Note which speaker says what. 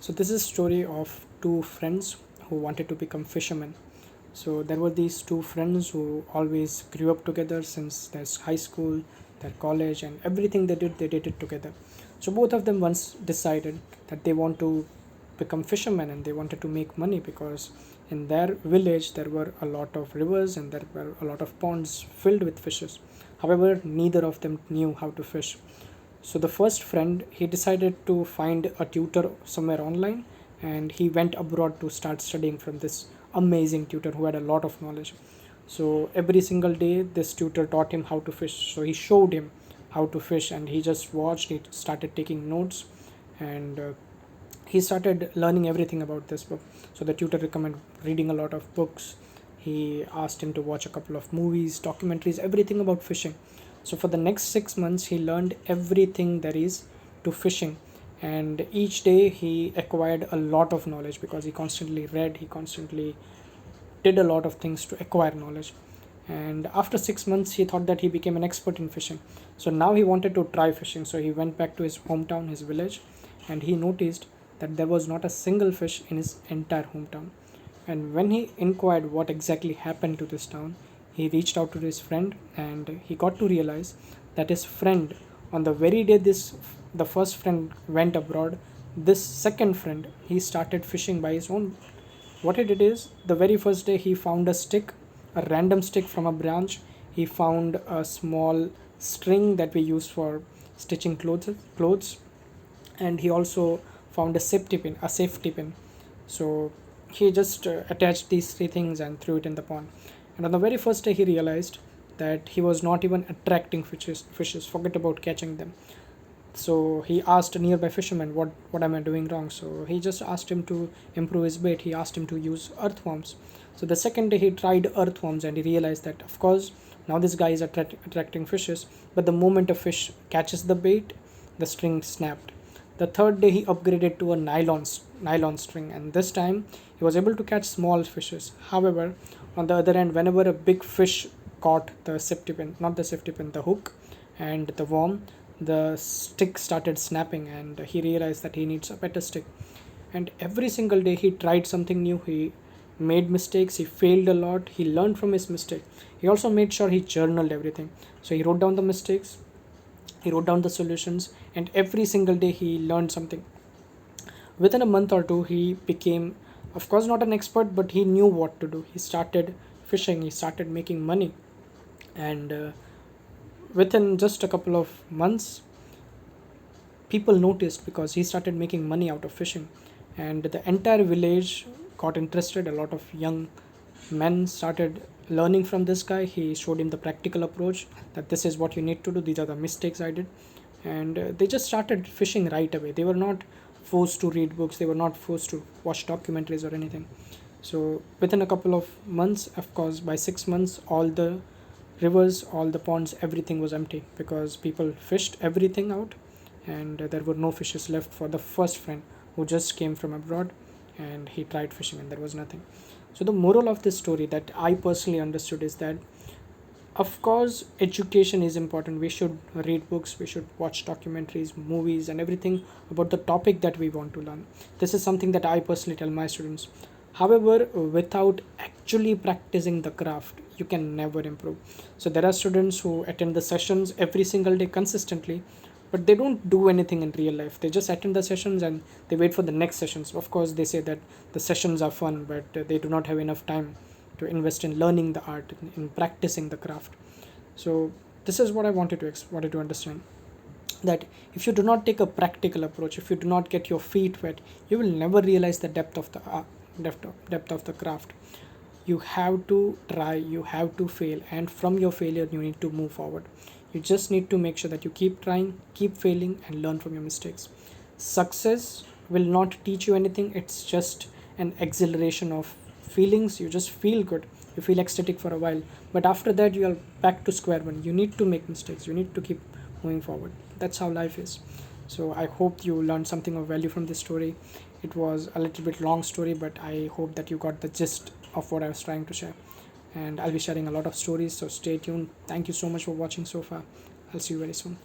Speaker 1: So this is a story of two friends who wanted to become fishermen. So there were these two friends who always grew up together since their high school, their college, and everything they did it together. So both of them once decided that they want to become fishermen and they wanted to make money because in their village there were a lot of rivers and there were a lot of ponds filled with fishes. However, neither of them knew how to fish. So the first friend, he decided to find a tutor somewhere online and he went abroad to start studying from this amazing tutor who had a lot of knowledge. So every single day this tutor taught him how to fish. So he showed him how to fish and he just watched, he started taking notes, and he started learning everything about this book. So the tutor recommended reading a lot of books. He asked him to watch a couple of movies, documentaries, everything about fishing. So for the next 6 months he learned everything there is to fishing, and each day he acquired a lot of knowledge because he constantly read, he constantly did a lot of things to acquire knowledge. And after 6 months he thought that he became an expert in fishing. So now he wanted to try fishing, so he went back to his hometown, his village, and he noticed that there was not a single fish in his entire hometown. And when he inquired what exactly happened to this town, he reached out to his friend and he got to realize that his friend, on the very day the first friend went abroad, this second friend, he started fishing by his own. What he did is, the very first day he found a stick, a random stick from a branch. He found a small string that we use for stitching clothes, and he also found a safety pin. So he just attached these three things and threw it in the pond. And on the very first day he realized that he was not even attracting fishes, forget about catching them. So he asked a nearby fisherman, what am I doing wrong? So he just asked him to improve his bait. He asked him to use earthworms. So the second day he tried earthworms and he realized that, of course, now this guy is attracting fishes, but the moment a fish catches the bait, the string snapped. The third day he upgraded to a nylon string, and this time he was able to catch small fishes. However, on the other hand, whenever a big fish caught the safety pin, not the safety pin, the hook and the worm, the stick started snapping, and he realized that he needs a better stick. And every single day he tried something new. He made mistakes, he failed a lot, he learned from his mistake. He also made sure he journaled everything. So he wrote down the mistakes, he wrote down the solutions, and every single day he learned something. Within a month or two he became, of course, not an expert, but he knew what to do. He started fishing, he started making money, and within just a couple of months people noticed because he started making money out of fishing, and the entire village got interested. A lot of young men started learning from this guy. He showed him the practical approach, that this is what you need to do, these are the mistakes I did. And they just started fishing right away. They were not forced to read books, they were not forced to watch documentaries or anything. So within a couple of months, of course by 6 months, all the rivers, all the ponds, everything was empty because people fished everything out, and there were no fishes left for the first friend who just came from abroad and he tried fishing and there was nothing. So the moral of this story that I personally understood is that, of course, education is important. We should read books, we should watch documentaries, movies, and everything about the topic that we want to learn. This is something that I personally tell my students. However, without actually practicing the craft, you can never improve. So there are students who attend the sessions every single day consistently, but they don't do anything in real life. They just attend the sessions and they wait for the next sessions. Of course they say that the sessions are fun, but they do not have enough time to invest in learning the art, in practicing the craft. So this is what I wanted to understand, that if you do not take a practical approach, if you do not get your feet wet, you will never realize the depth of the depth of the craft. You have to try, you have to fail, and from your failure you need to move forward. You just need to make sure that you keep trying, keep failing, and learn from your mistakes. Success will not teach you anything, it's just an exhilaration of feelings. You just feel good, you feel ecstatic for a while, but after that you are back to square one. You need to make mistakes, you need to keep moving forward. That's how life is. So I hope you learned something of value from this story. It was a little bit long story, but I hope that you got the gist of what I was trying to share. And I'll be sharing a lot of stories, so stay tuned. Thank you so much for watching so far. I'll see you very soon.